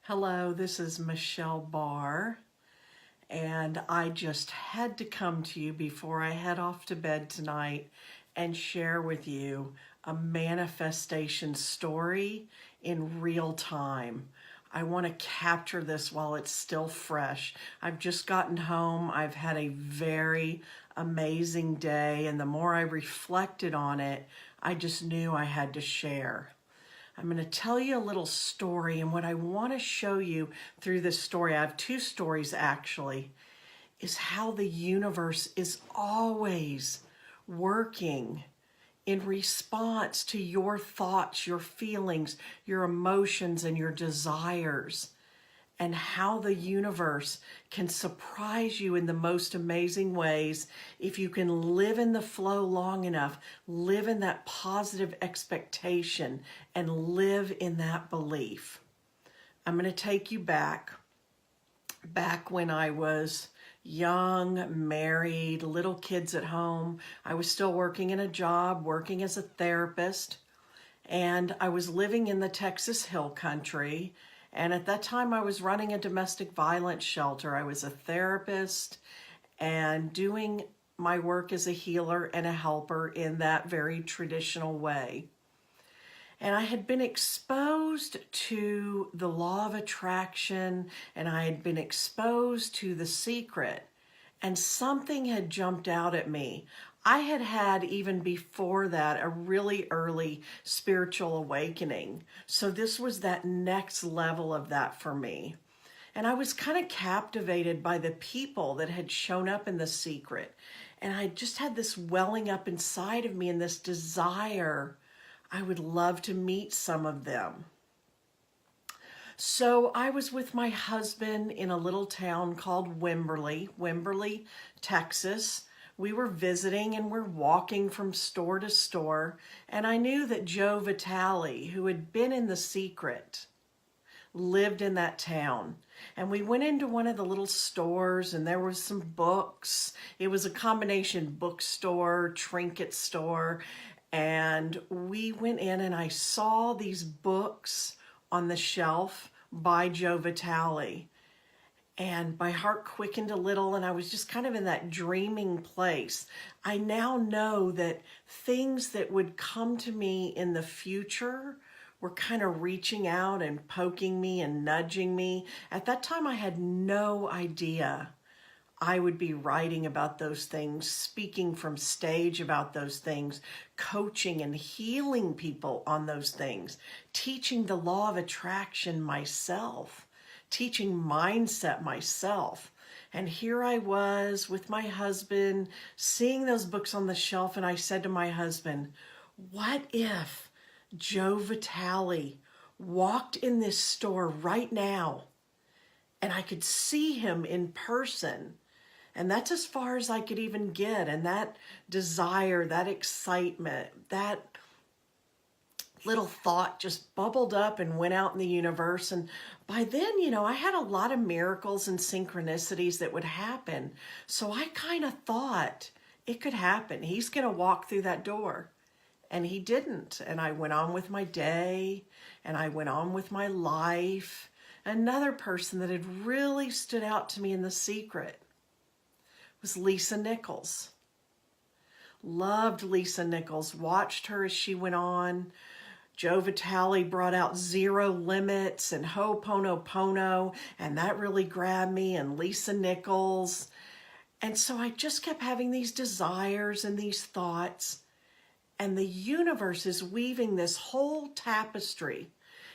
Hello, this is Michelle Barr, and I just had to come to you before I head off to bed tonight and share with you a manifestation story in real time. I want to capture this while it's still fresh. I've just gotten home. I've had a very amazing day, and the more I reflected on it, I just knew I had to share. I'm going to tell you a little story, and what I want to show you through this story, I have two stories actually, is how the universe is always working in response to your thoughts, your feelings, your emotions, and your desires, and how the universe can surprise you in the most amazing ways if you can live in the flow long enough, live in that positive expectation, and live in that belief. I'm going to take you back when I was young, married, little kids at home. I was still working in a job, working as a therapist, and I was living in the Texas Hill Country. And at that time, I was running a domestic violence shelter. I was a therapist and doing my work as a healer and a helper in that very traditional way. And I had been exposed to the law of attraction, and I had been exposed to The Secret, and something had jumped out at me. I had had, even before that, a really early spiritual awakening. So this was that next level of that for me. And I was kind of captivated by the people that had shown up in The Secret. And I just had this welling up inside of me and this desire. I would love to meet some of them. So I was with my husband in a little town called Wimberley, Texas. We were visiting and we're walking from store to store, and I knew that Joe Vitale, who had been in The Secret, lived in that town. And we went into one of the little stores, and there was some books. It was a combination bookstore, trinket store, and we went in and I saw these books on the shelf by Joe Vitale. And my heart quickened a little, and I was just kind of in that dreaming place. I now know that things that would come to me in the future were kind of reaching out and poking me and nudging me. At that time, I had no idea I would be writing about those things, speaking from stage about those things, coaching and healing people on those things, teaching the law of attraction myself, teaching mindset myself. And here I was with my husband, seeing those books on the shelf, and I said to my husband, what if Joe Vitale walked in this store right now and I could see him in person? And that's as far as I could even get. And that desire, that excitement, that little thought just bubbled up and went out in the universe. And by then, I had a lot of miracles and synchronicities that would happen. So I kind of thought it could happen. He's going to walk through that door. And he didn't. And I went on with my day, and I went on with my life. Another person that had really stood out to me in The Secret was Lisa Nichols. Loved Lisa Nichols, watched her as she went on. Joe Vitale brought out Zero Limits and Ho'oponopono, and that really grabbed me, and Lisa Nichols. And so I just kept having these desires and these thoughts, and the universe is weaving this whole tapestry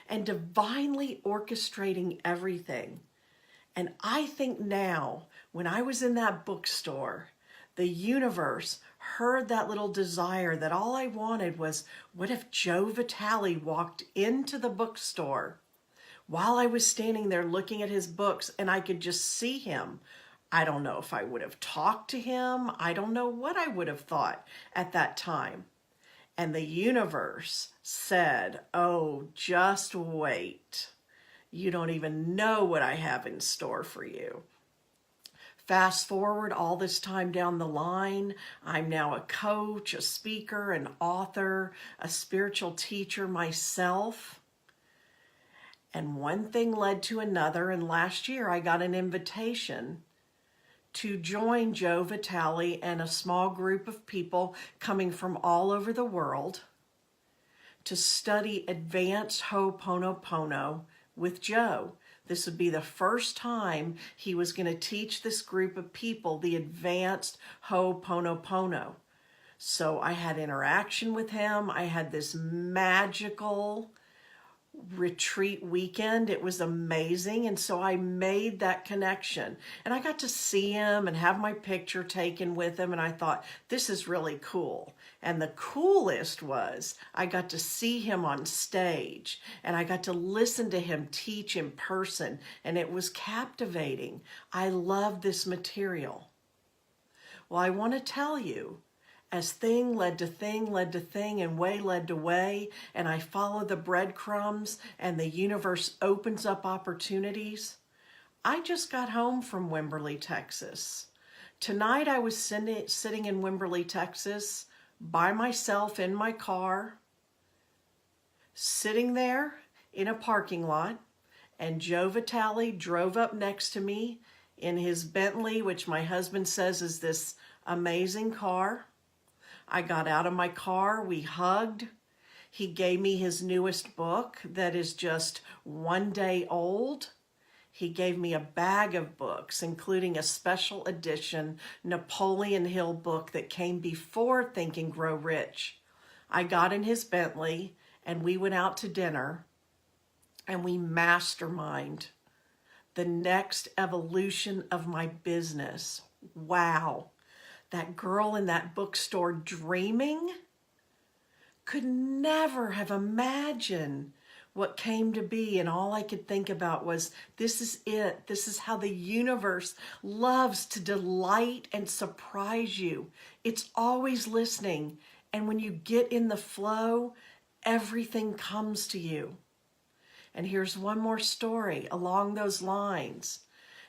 and divinely orchestrating everything. And I think now, when I was in that bookstore, the universe heard that little desire that all I wanted was, what if Joe Vitale walked into the bookstore while I was standing there looking at his books and I could just see him? I don't know if I would have talked to him. I don't know what I would have thought at that time. And the universe said, oh, just wait. You don't even know what I have in store for you. Fast forward all this time down the line, I'm now a coach, a speaker, an author, a spiritual teacher myself. And one thing led to another, and last year I got an invitation to join Joe Vitale and a small group of people coming from all over the world to study advanced Ho'oponopono with Joe. This would be the first time he was going to teach this group of people the advanced Ho'oponopono. So I had interaction with him. I had this magical retreat weekend. It was amazing. And so I made that connection. And I got to see him and have my picture taken with him. And I thought, this is really cool. And the coolest was I got to see him on stage and I got to listen to him teach in person. And it was captivating. I love this material. Well, I want to tell you, as thing led to thing led to thing and way led to way, and I follow the breadcrumbs and the universe opens up opportunities. I just got home from Wimberley, Texas. Tonight I was sitting in Wimberley, Texas by myself in my car, sitting there in a parking lot, and Joe Vitale drove up next to me in his Bentley, which my husband says is this amazing car. I got out of my car, we hugged. He gave me his newest book that is just 1 day old. He gave me a bag of books, including a special edition Napoleon Hill book that came before Think and Grow Rich. I got in his Bentley and we went out to dinner and we masterminded the next evolution of my business. Wow. That girl in that bookstore dreaming could never have imagined what came to be. And all I could think about was, this is it. This is how the universe loves to delight and surprise you. It's always listening. And when you get in the flow, everything comes to you. And here's one more story along those lines.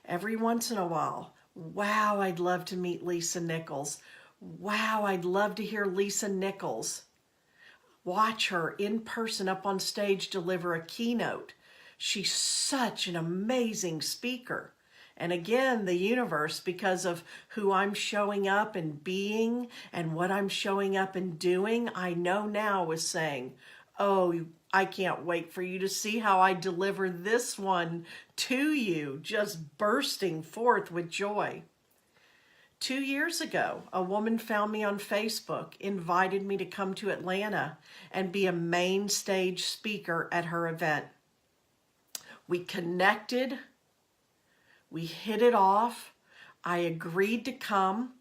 Every once in a while, wow, I'd love to meet Lisa Nichols. Wow, I'd love to hear Lisa Nichols. Watch her in person up on stage deliver a keynote. She's such an amazing speaker. And again, the universe, because of who I'm showing up and being and what I'm showing up and doing, I know now is saying, oh, I can't wait for you to see how I deliver this one to you, just bursting forth with joy. 2 years ago, a woman found me on Facebook, invited me to come to Atlanta and be a main stage speaker at her event. We connected, we hit it off, I agreed to come,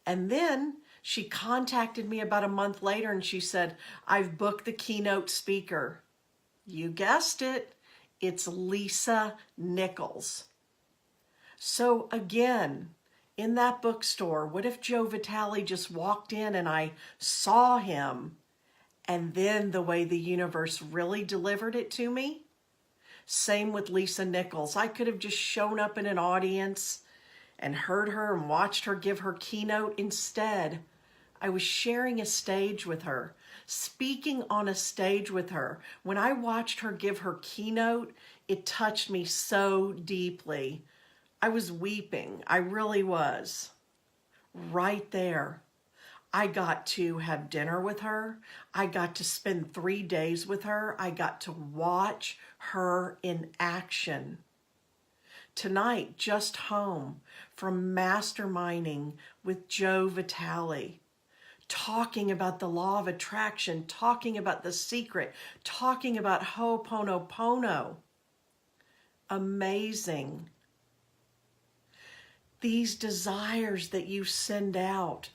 and then she contacted me about a month later and she said, I've booked the keynote speaker. You guessed it, it's Lisa Nichols. So again, in that bookstore, what if Joe Vitale just walked in and I saw him and then the way the universe really delivered it to me? Same with Lisa Nichols. I could have just shown up in an audience and heard her and watched her give her keynote. Instead, I was sharing a stage with her, speaking on a stage with her. When I watched her give her keynote, it touched me so deeply. I was weeping. I really was. Right there. I got to have dinner with her. I got to spend 3 days with her. I got to watch her in action. Tonight, just home from masterminding with Joe Vitale, talking about the law of attraction, talking about the secret, talking about Ho'oponopono. Amazing. These desires that you send out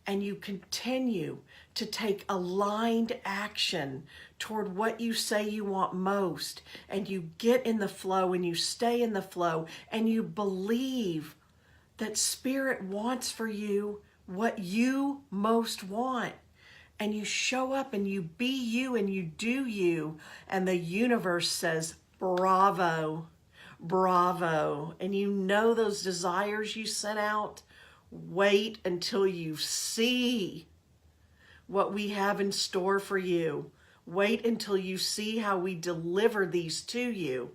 and you continue to take aligned action toward what you say you want most, and you get in the flow and you stay in the flow and you believe that Spirit wants for you what you most want, and you show up and you be you and you do you, and the universe says, bravo, bravo. And you know those desires you sent out, wait until you see what we have in store for you. Wait until you see how we deliver these to you.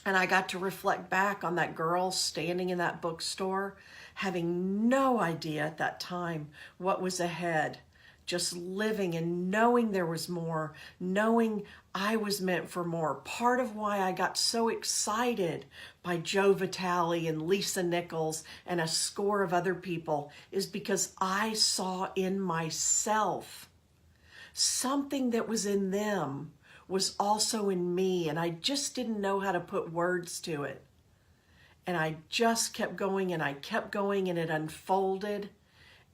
And I got to reflect back on that girl standing in that bookstore, having no idea at that time what was ahead, just living and knowing there was more, knowing I was meant for more. Part of why I got so excited by Joe Vitale and Lisa Nichols and a score of other people is because I saw in myself something that was in them was also in me, and I just didn't know how to put words to it. And I just kept going and I kept going, and it unfolded.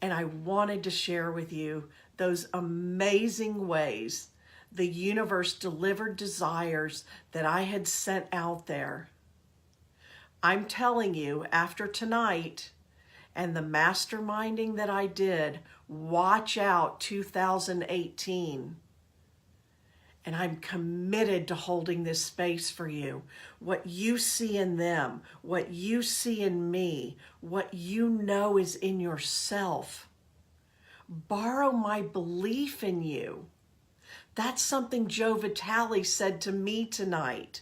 And I wanted to share with you those amazing ways the universe delivered desires that I had sent out there. I'm telling you, after tonight and the masterminding that I did, watch out 2018. And I'm committed to holding this space for you. What you see in them, what you see in me, what you know is in yourself. Borrow my belief in you. That's something Joe Vitale said to me tonight.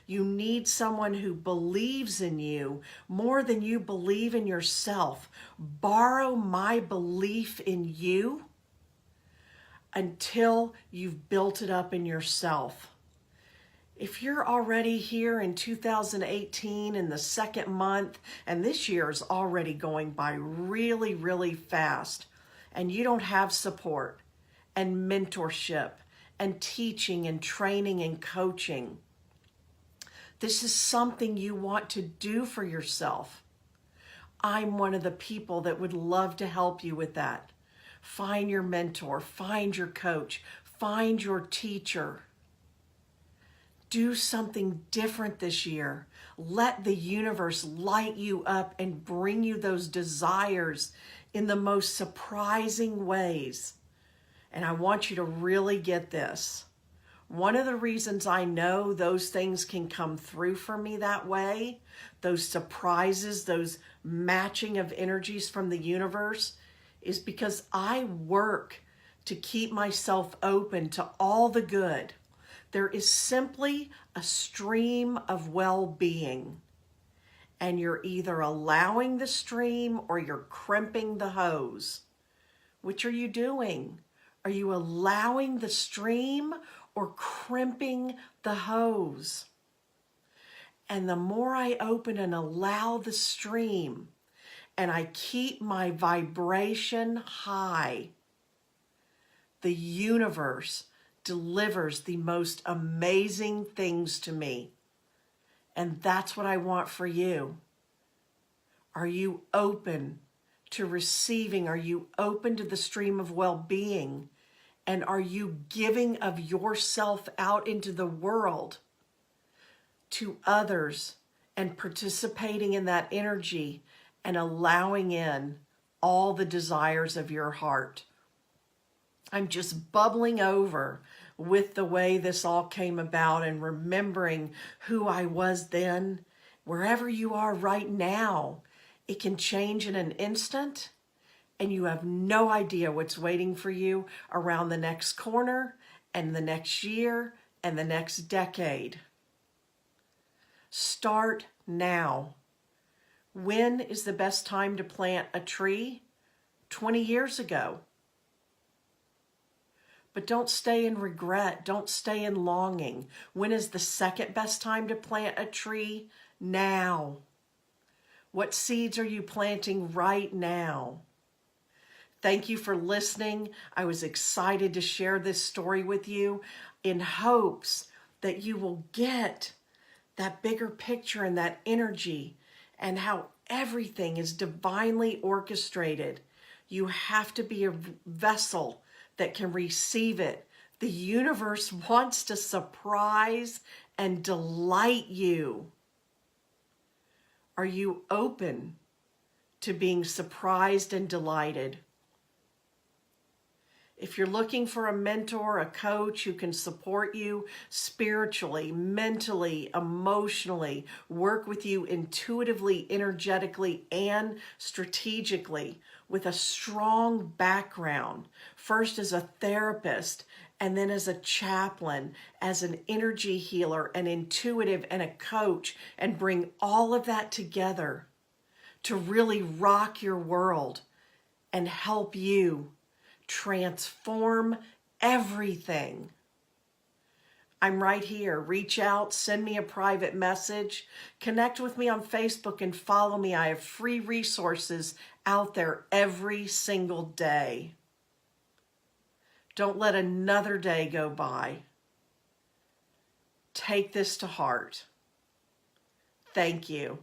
You need someone who believes in you more than you believe in yourself. Borrow my belief in you until you've built it up in yourself. If you're already here in 2018 in the second month, and this year is already going by really, really fast, and you don't have support and mentorship and teaching and training and coaching, this is something you want to do for yourself. I'm one of the people that would love to help you with that. Find your mentor, find your coach, find your teacher. Do something different this year. Let the universe light you up and bring you those desires in the most surprising ways. And I want you to really get this. One of the reasons I know those things can come through for me that way, those surprises, those matching of energies from the universe, is because I work to keep myself open to all the good. There is simply a stream of well-being, and you're either allowing the stream or you're crimping the hose. Which are you doing? Are you allowing the stream or crimping the hose? And the more I open and allow the stream, and I keep my vibration high, the universe delivers the most amazing things to me. And that's what I want for you. Are you open to receiving? Are you open to the stream of well-being? And are you giving of yourself out into the world to others and participating in that energy and allowing in all the desires of your heart? I'm just bubbling over with the way this all came about and remembering who I was then. Wherever you are right now, it can change in an instant, and you have no idea what's waiting for you around the next corner and the next year and the next decade. Start now. When is the best time to plant a tree? 20 years ago. But don't stay in regret. Don't stay in longing. When is the second best time to plant a tree? Now. What seeds are you planting right now? Thank you for listening. I was excited to share this story with you in hopes that you will get that bigger picture and that energy and how everything is divinely orchestrated. You have to be a vessel that can receive it. The universe wants to surprise and delight you. Are you open to being surprised and delighted? If you're looking for a mentor, a coach who can support you spiritually, mentally, emotionally, work with you intuitively, energetically, and strategically with a strong background, first as a therapist and then as a chaplain, as an energy healer, an intuitive, and a coach, and bring all of that together to really rock your world and help you transform everything. I'm right here. Reach out, send me a private message, connect with me on Facebook, and follow me. I have free resources out there every single day. Don't let another day go by. Take this to heart. Thank you.